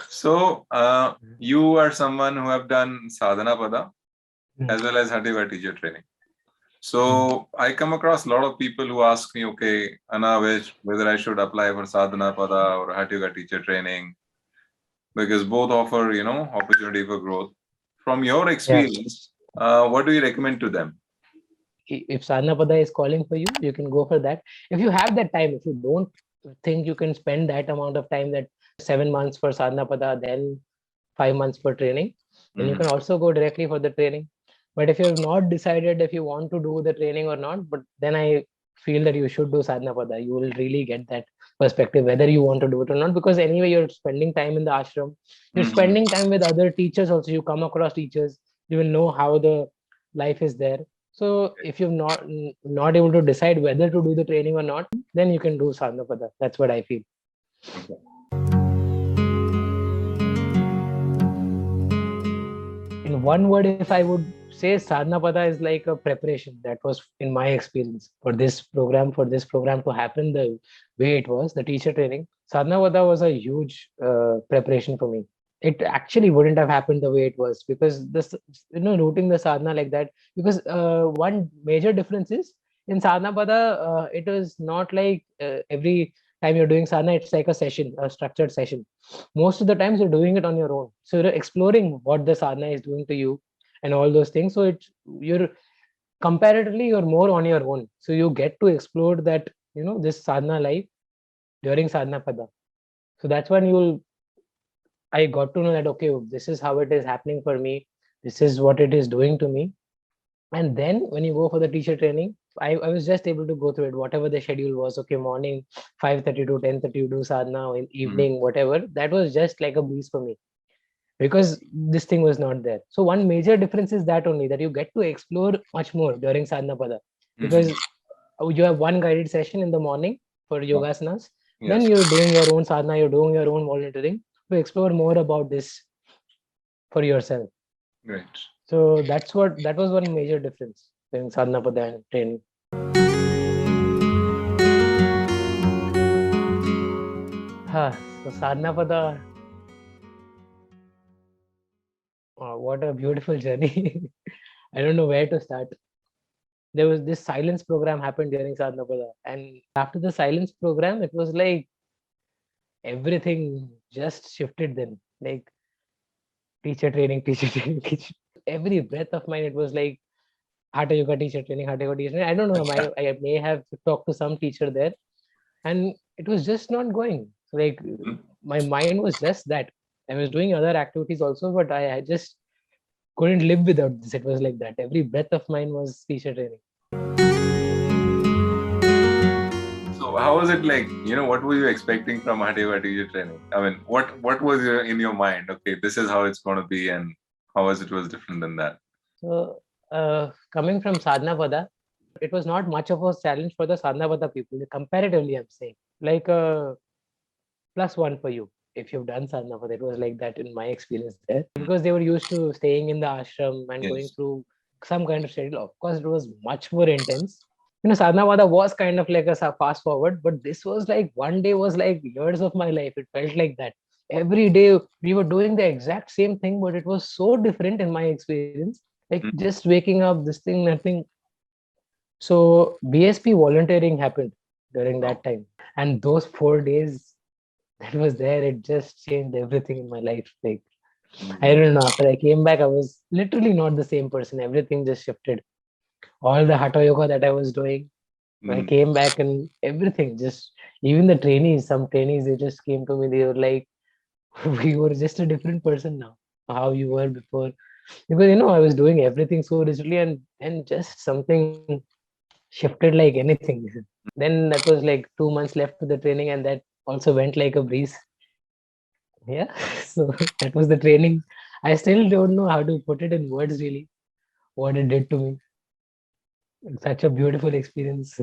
So, you are someone who have done Sadhanapada as well as Hatha Yoga Teacher Training. So, I come across a lot of people who ask me, okay, Anna, whether I should apply for Sadhanapada or Hatha Yoga Teacher Training, because both offer, opportunity for growth. From your Yeah. experience, what do you recommend to them? If Sadhnapada is calling for you, you can go for that. If you have that time, if you don't think you can spend that amount of time, that 7 months for Sadhnapada, then 5 months for training, then you can also go directly for the training. But if you have not decided if you want to do the training or not, but then I feel that you should do Sadhnapada. You will really get that perspective whether you want to do it or not, because anyway you're spending time in the ashram, you're spending time with other teachers also, you come across teachers, you will know how the life is there. So if you're not able to decide whether to do the training or not, then you can do Sadhnapada. That's what I feel. Okay. In one word, if I would say, Sadhnapada is like a preparation. That was in my experience for this program to happen the way it was, the teacher training. Sadhnapada was a huge preparation for me. It actually wouldn't have happened the way it was, because this, routing the sadhana like that. Because one major difference is, in Sadhnapada, it is not like every time you're doing sadhana, it's like a session, a structured session. Most of the times you're doing it on your own, so you're exploring what the sadhana is doing to you and all those things. So you're comparatively, you're more on your own, so you get to explore that, this sadhana life during sadhana pada. So that's when I got to know that, okay, this is how it is happening for me, this is what it is doing to me. And then when you go for the teacher training, I was just able to go through it, whatever the schedule was. Okay, morning 5:30 to 10:30 you do sadhana, in evening whatever, that was just like a breeze for me, because this thing was not there. So one major difference is that only, that you get to explore much more during sadhana pada, because you have one guided session in the morning for yogasanas, then Yes. you're doing your own sadhana, you're doing your own volunteering to explore more about this for yourself. Great. So that was one major difference in sadhana pada and training. So sadhana pada, what a beautiful journey. I don't know where to start. There was this silence program happened during Sadhnapada, and after the silence program, it was like everything just shifted. Then, like teacher training, teacher training, teacher. Every breath of mine, it was like Hatha Yoga Teacher Training, Hatha Yoga Teacher Training. I don't know. I may have talked to some teacher there, and it was just not going. Like my mind was just that. I was doing other activities also, but I just couldn't live without this. It was like that. Every breath of mine was teacher training. So how was it like? What were you expecting from Hatha Yoga Teacher Training? I mean, what was in your mind? Okay, this is how it's going to be, and how was different than that? So, coming from Sadhnapada, it was not much of a challenge for the Sadhnapada people. Comparatively, I'm saying, like +1 for you if you've done Sadhnapada. It was like that in my experience there, because they were used to staying in the ashram and going Yes. through some kind of schedule. Of course, it was much more intense. Sadhnapada was kind of like a fast forward, but this was like one day was like years of my life. It felt like that. Every day we were doing the exact same thing, but it was so different in my experience. Like just waking up, this thing, nothing. So BSP volunteering happened during that time, and those 4 days that was there, it just changed everything in my life. Like I don't know. After I came back, I was literally not the same person. Everything just shifted. All the hatha yoga that I was doing, I came back, and everything just, even the trainees, some trainees, they just came to me. They were like, "We were just a different person now. How you were before." Because I was doing everything so rigidly, and just something shifted like anything. Then that was like 2 months left to the training, and that also went like a breeze. Yeah. So that was the training. I still don't know how to put it in words, really, what it did to me. Such a beautiful experience.